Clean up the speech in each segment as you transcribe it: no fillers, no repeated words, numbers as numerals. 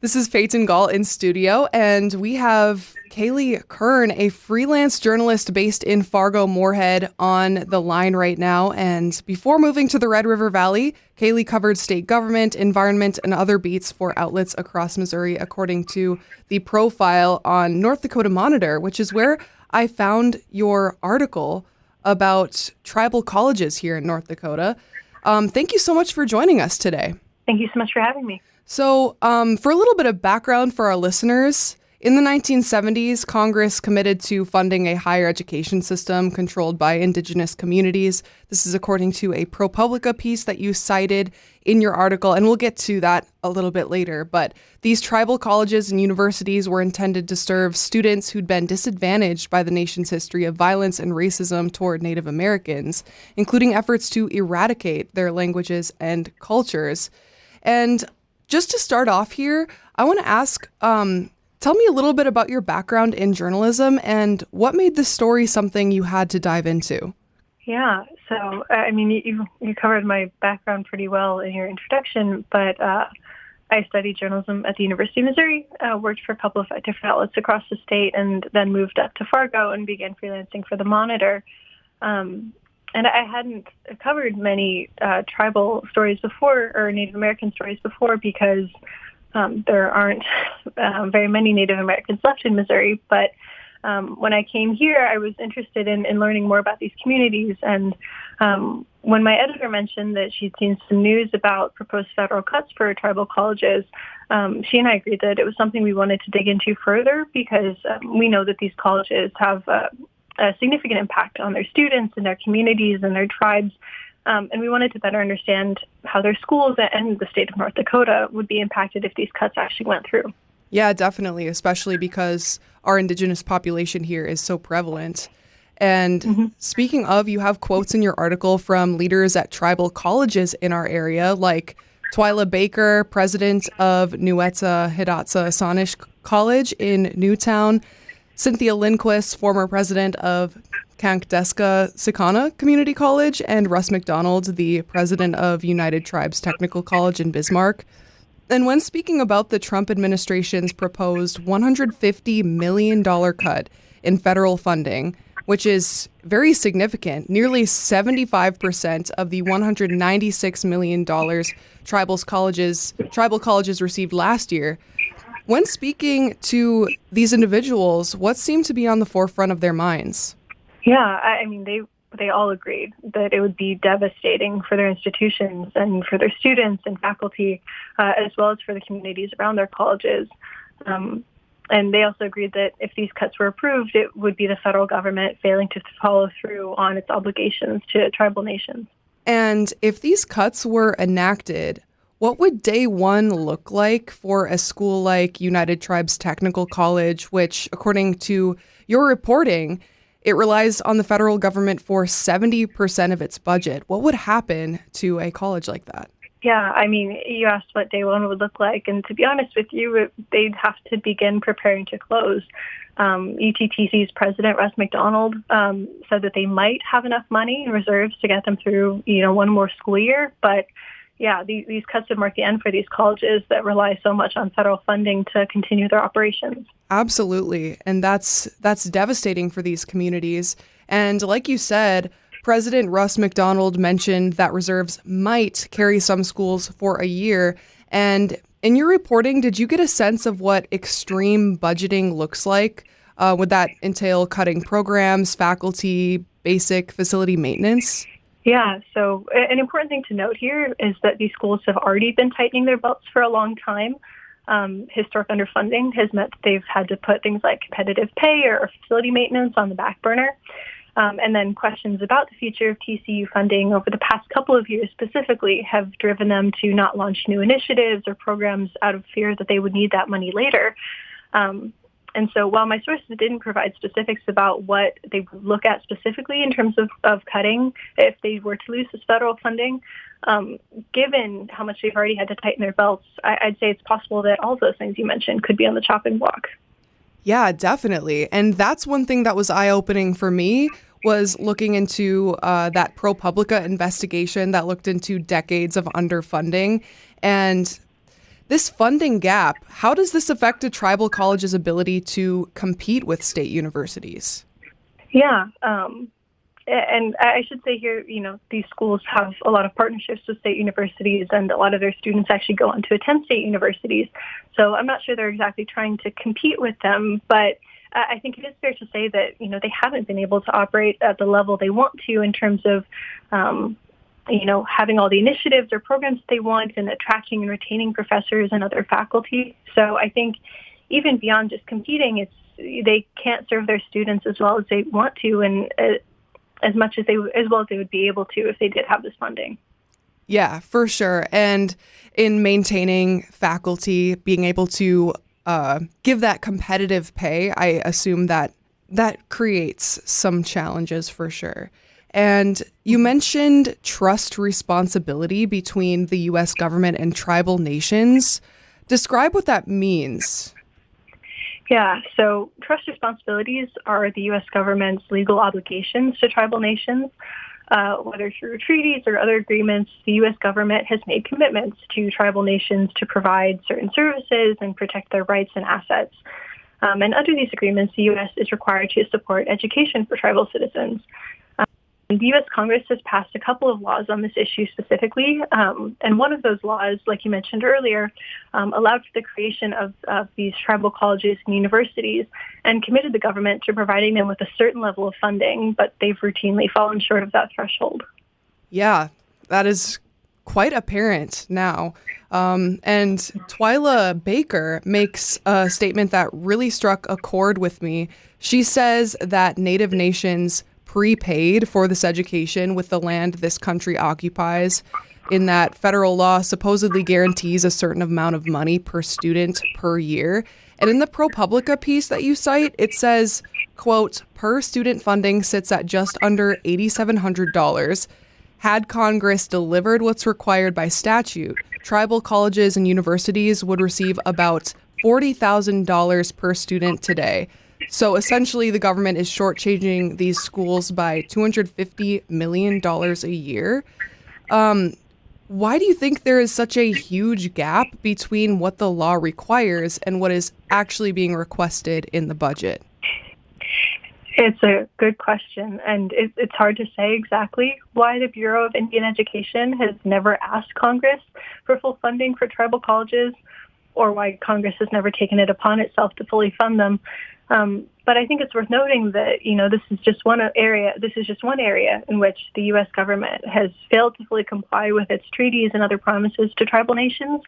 This is Peyton Gall in studio, and we have Kaylee Kern, a freelance journalist based in Fargo-Moorhead, on the line right now. And before moving to the Red River Valley, Kaylee covered state government, environment, and other beats for outlets across Missouri, according to the profile on North Dakota Monitor, which is where I found your article about tribal colleges here in North Dakota. Thank you so much for joining us today. Thank you so much for having me. So, for a little bit of background for our listeners, in the 1970s, Congress committed to funding a higher education system controlled by Indigenous communities. This is according to a ProPublica piece that you cited in your article, and we'll get to that a little bit later. But these tribal colleges and universities were intended to serve students who'd been disadvantaged by the nation's history of violence and racism toward Native Americans, including efforts to eradicate their languages and cultures. And just to start off here, I want to ask, tell me a little bit about your background in journalism and what made this story something you had to dive into. Yeah, so, I mean, you covered my background pretty well in your introduction, but I studied journalism at the University of Missouri, worked for a couple of different outlets across the state, and then moved up to Fargo and began freelancing for the Monitor. And I hadn't covered many tribal stories before, or Native American stories before, because there aren't very many Native Americans left in Missouri. But when I came here, I was interested in learning more about these communities. And when my editor mentioned that she'd seen some news about proposed federal cuts for tribal colleges, she and I agreed that it was something we wanted to dig into further, because we know that these colleges have a significant impact on their students and their communities and their tribes. And we wanted to better understand how their schools and the state of North Dakota would be impacted if these cuts actually went through. Yeah, definitely, especially because our Indigenous population here is so prevalent. And Speaking of, you have quotes in your article from leaders at tribal colleges in our area, like Twyla Baker, president of Nuetza Hidatsa Sanish College in Newtown, Cynthia Lindquist, former president of Kankdeska Sikana Community College, and Russ McDonald, the president of United Tribes Technical College in Bismarck. And when speaking about the Trump administration's proposed $150 million cut in federal funding, which is very significant, nearly 75% of the $196 million tribal colleges received last year. When speaking to these individuals, what seemed to be on the forefront of their minds? Yeah, I mean, they all agreed that it would be devastating for their institutions and for their students and faculty, as well as for the communities around their colleges. And they also agreed that if these cuts were approved, it would be the federal government failing to follow through on its obligations to tribal nations. And if these cuts were enacted, what would day one look like for a school like United Tribes Technical College, which, according to your reporting, it relies on the federal government for 70% of its budget? What would happen to a college like that? Yeah, I mean, you asked what day one would look like, and to be honest with you, they'd have to begin preparing to close. ETTC's president, Russ McDonald, said that they might have enough money in reserves to get them through, one more school year, but yeah, these cuts would mark the end for these colleges that rely so much on federal funding to continue their operations. Absolutely. And that's devastating for these communities. And like you said, President Russ McDonald mentioned that reserves might carry some schools for a year. And in your reporting, did you get a sense of what extreme budgeting looks like? Would that entail cutting programs, faculty, basic facility maintenance? Yeah, so an important thing to note here is that these schools have already been tightening their belts for a long time. Historic underfunding has meant that they've had to put things like competitive pay or facility maintenance on the back burner. And then questions about the future of TCU funding over the past couple of years specifically have driven them to not launch new initiatives or programs out of fear that they would need that money later. And so while my sources didn't provide specifics about what they would look at specifically in terms of cutting if they were to lose this federal funding, given how much they've already had to tighten their belts, I'd say it's possible that all of those things you mentioned could be on the chopping block. Yeah, definitely. And that's one thing that was eye-opening for me, was looking into that ProPublica investigation that looked into decades of underfunding. And This funding gap, how does this affect a tribal college's ability to compete with state universities? Yeah. And I should say here, these schools have a lot of partnerships with state universities, and a lot of their students actually go on to attend state universities. So I'm not sure they're exactly trying to compete with them, but I think it is fair to say that, they haven't been able to operate at the level they want to in terms of, having all the initiatives or programs they want and attracting and retaining professors and other faculty. So I think even beyond just competing, they can't serve their students as well as they want to, and as well as they would be able to if they did have this funding. Yeah, for sure. And in maintaining faculty, being able to give that competitive pay, I assume that creates some challenges for sure. And you mentioned trust responsibility between the U.S. government and tribal nations. Describe what that means. Yeah, so trust responsibilities are the U.S. government's legal obligations to tribal nations. Whether through treaties or other agreements, the U.S. government has made commitments to tribal nations to provide certain services and protect their rights and assets. And under these agreements, the U.S. is required to support education for tribal citizens. The U.S. Congress has passed a couple of laws on this issue specifically, and one of those laws, like you mentioned earlier, allowed for the creation of these tribal colleges and universities and committed the government to providing them with a certain level of funding, but they've routinely fallen short of that threshold. Yeah, that is quite apparent now. And Twyla Baker makes a statement that really struck a chord with me. She says that Native nations prepaid for this education with the land this country occupies, in that federal law supposedly guarantees a certain amount of money per student per year. And in the ProPublica piece that you cite, it says, quote, per student funding sits at just under $8,700. Had Congress delivered what's required by statute, tribal colleges and universities would receive about $40,000 per student today. So essentially, the government is shortchanging these schools by $250 million a year. Why do you think there is such a huge gap between what the law requires and what is actually being requested in the budget? It's a good question, and it's hard to say exactly why the Bureau of Indian Education has never asked Congress for full funding for tribal colleges, or why Congress has never taken it upon itself to fully fund them. But I think it's worth noting that, this is just one area in which the U.S. government has failed to fully comply with its treaties and other promises to tribal nations.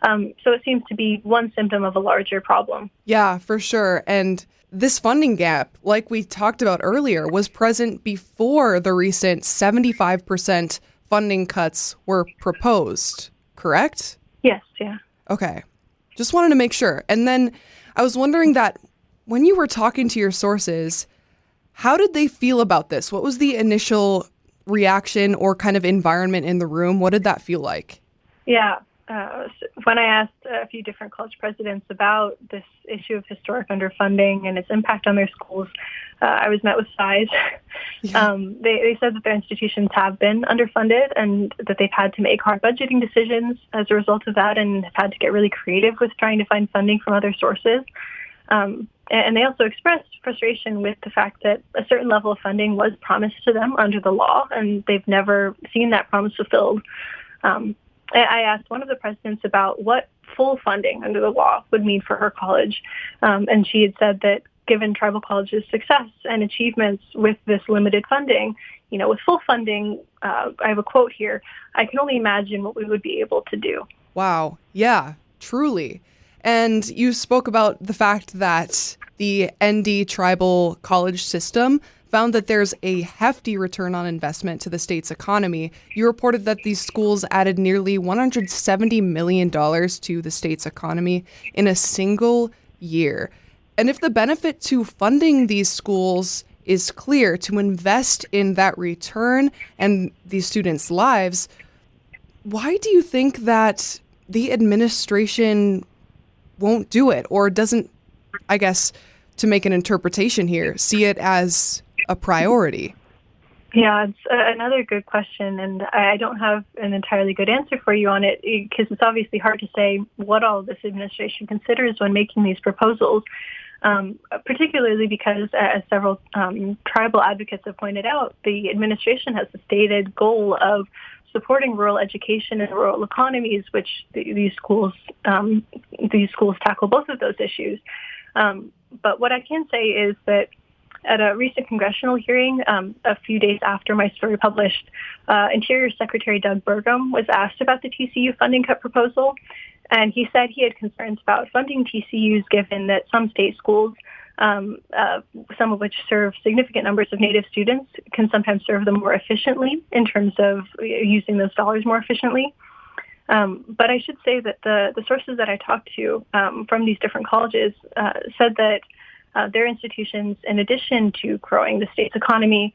So it seems to be one symptom of a larger problem. Yeah, for sure. And this funding gap, like we talked about earlier, was present before the recent 75% funding cuts were proposed, correct? Yes, yeah. Okay. Just wanted to make sure. And then I was wondering that when you were talking to your sources, how did they feel about this? What was the initial reaction or kind of environment in the room? What did that feel like? Yeah. When I asked a few different college presidents about this issue of historic underfunding and its impact on their schools, I was met with sighs. Yeah. They said that their institutions have been underfunded and that they've had to make hard budgeting decisions as a result of that, and have had to get really creative with trying to find funding from other sources. And they also expressed frustration with the fact that a certain level of funding was promised to them under the law, and they've never seen that promise fulfilled. I asked one of the presidents about what full funding under the law would mean for her college, and she had said that given tribal college's success and achievements with this limited funding, with full funding, I have a quote here, "I can only imagine what we would be able to do." Wow. Yeah, truly. And you spoke about the fact that the ND tribal college system found that there's a hefty return on investment to the state's economy. You reported that these schools added nearly $170 million to the state's economy in a single year. And if the benefit to funding these schools is clear, to invest in that return and these students' lives, why do you think that the administration won't do it, or doesn't, to make an interpretation here, see it as a priority? Yeah, it's another good question, and I don't have an entirely good answer for you on it because it's obviously hard to say what all this administration considers when making these proposals, particularly because, as several tribal advocates have pointed out, the administration has a stated goal of supporting rural education and rural economies, which these schools tackle both of those issues. But what I can say is that at a recent congressional hearing, a few days after my story published, Interior Secretary Doug Burgum was asked about the TCU funding cut proposal, and he said he had concerns about funding TCUs given that some state schools, some of which serve significant numbers of Native students, can sometimes serve them more efficiently in terms of using those dollars more efficiently. But I should say that the sources that I talked to from these different colleges said that their institutions, in addition to growing the state's economy,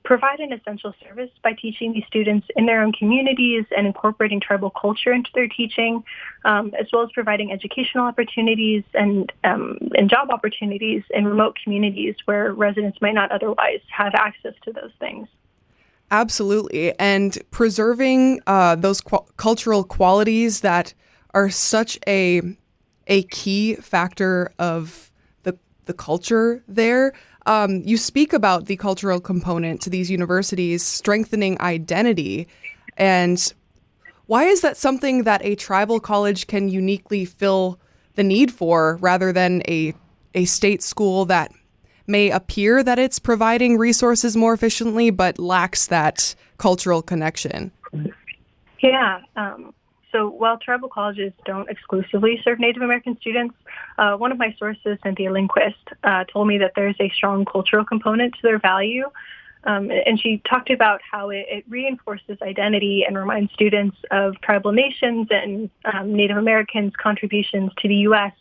provide an essential service by teaching these students in their own communities and incorporating tribal culture into their teaching, as well as providing educational opportunities and job opportunities in remote communities where residents might not otherwise have access to those things. Absolutely. And preserving those cultural qualities that are such a key factor of the culture there. You speak about the cultural component to these universities strengthening identity. And why is that something that a tribal college can uniquely fill the need for rather than a state school that may appear that it's providing resources more efficiently but lacks that cultural connection? Yeah. So while tribal colleges don't exclusively serve Native American students, one of my sources, Cynthia Lindquist, told me that there's a strong cultural component to their value. And she talked about how it reinforces identity and reminds students of tribal nations and Native Americans' contributions to the U.S.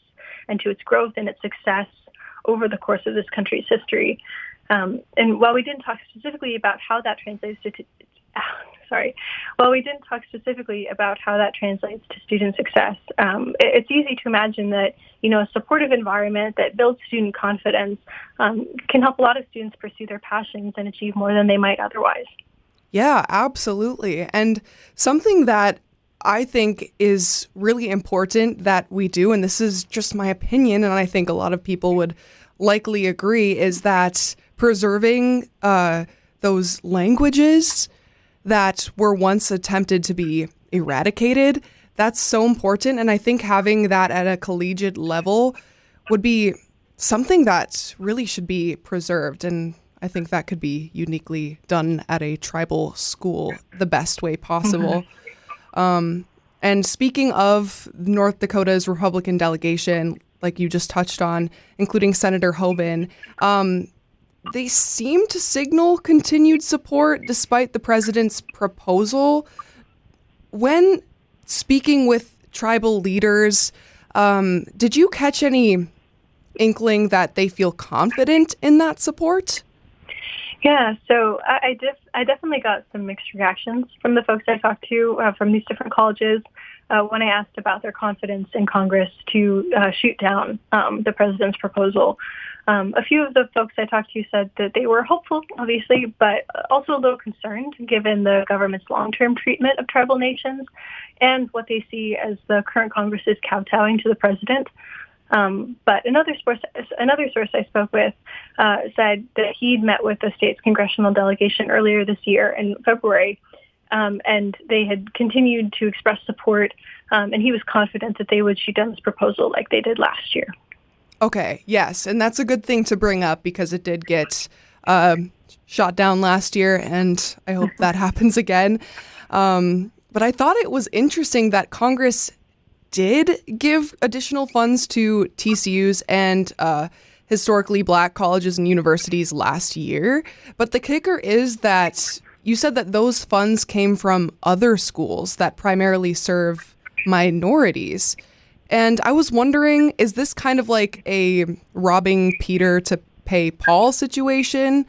and to its growth and its success over the course of this country's history. And while we didn't talk specifically about how that translates to student success, it's easy to imagine that, a supportive environment that builds student confidence can help a lot of students pursue their passions and achieve more than they might otherwise. Yeah, absolutely. And something that I think is really important that we do, and this is just my opinion, and I think a lot of people would likely agree, is that preserving those languages that were once attempted to be eradicated, that's so important. And I think having that at a collegiate level would be something that really should be preserved. And I think that could be uniquely done at a tribal school the best way possible. Mm-hmm. And speaking of North Dakota's Republican delegation, like you just touched on, including Senator Hoeven, they seem to signal continued support despite the president's proposal. When speaking with tribal leaders, did you catch any inkling that they feel confident in that support? Yeah, so I definitely got some mixed reactions from the folks I talked to from these different colleges when I asked about their confidence in Congress to shoot down the president's proposal. A few of the folks I talked to said that they were hopeful, obviously, but also a little concerned given the government's long-term treatment of tribal nations and what they see as the current Congress's kowtowing to the president. But another source I spoke with said that he'd met with the state's congressional delegation earlier this year in February, and they had continued to express support, and he was confident that they would shoot down this proposal like they did last year. Okay, yes, and that's a good thing to bring up because it did get shot down last year, and I hope that happens again. But I thought it was interesting that Congress did give additional funds to TCUs and historically black colleges and universities last year. But the kicker is that you said that those funds came from other schools that primarily serve minorities. And I was wondering, is this kind of like a robbing Peter to pay Paul situation?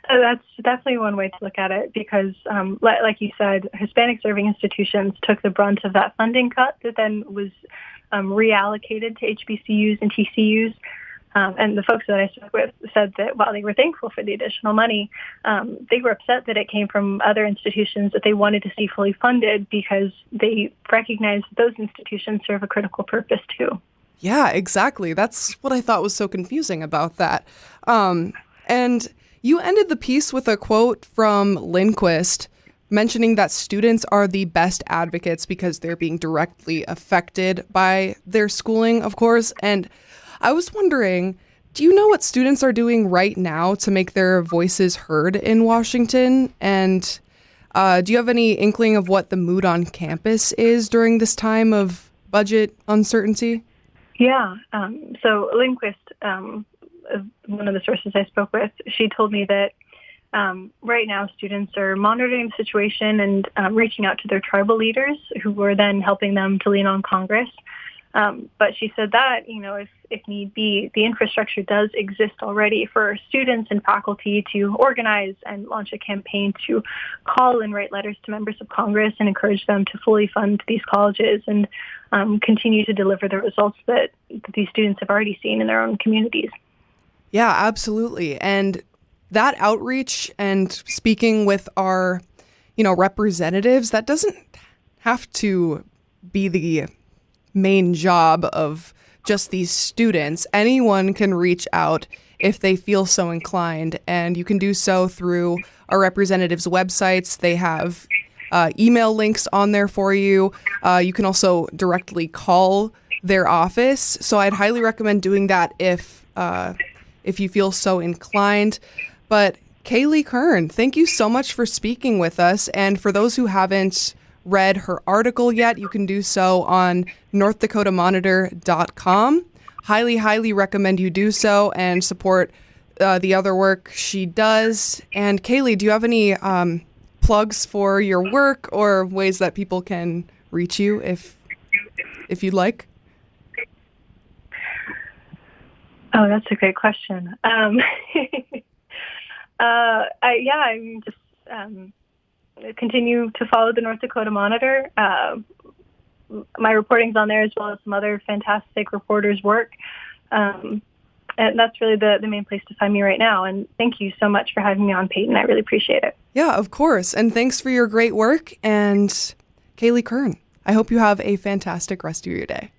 That's definitely one way to look at it because, like you said, Hispanic serving institutions took the brunt of that funding cut that then was reallocated to HBCUs and TCUs. And the folks that I spoke with said that while they were thankful for the additional money, they were upset that it came from other institutions that they wanted to see fully funded because they recognize those institutions serve a critical purpose too. Yeah, exactly. That's what I thought was so confusing about that. And you ended the piece with a quote from Lindquist mentioning that students are the best advocates because they're being directly affected by their schooling, of course. And I was wondering, do you know what students are doing right now to make their voices heard in Washington? And do you have any inkling of what the mood on campus is during this time of budget uncertainty? Yeah. So Lindquist, one of the sources I spoke with, she told me that right now students are monitoring the situation and reaching out to their tribal leaders who are then helping them to lean on Congress. But she said that, if need be, the infrastructure does exist already for students and faculty to organize and launch a campaign to call and write letters to members of Congress and encourage them to fully fund these colleges and continue to deliver the results that these students have already seen in their own communities. Yeah, absolutely. And that outreach and speaking with our, representatives, that doesn't have to be the main job of just these students. Anyone can reach out if they feel so inclined, and you can do so through our representatives' websites. They have email links on there for you. You can also directly call their office. So I'd highly recommend doing that if you feel so inclined. But Ceilidh Kern, thank you so much for speaking with us. And for those who haven't read her article yet, you can do so on northdakotamonitor.com. Highly recommend you do so and support the other work she does. And Ceilidh, do you have any plugs for your work or ways that people can reach you if you'd like? Oh, that's a great question. Continue to follow the North Dakota Monitor. My reporting's on there as well as some other fantastic reporters' work. And that's really the main place to find me right now. And thank you so much for having me on, Peyton. I really appreciate it. Yeah, of course. And thanks for your great work. And Ceilidh Kern, I hope you have a fantastic rest of your day.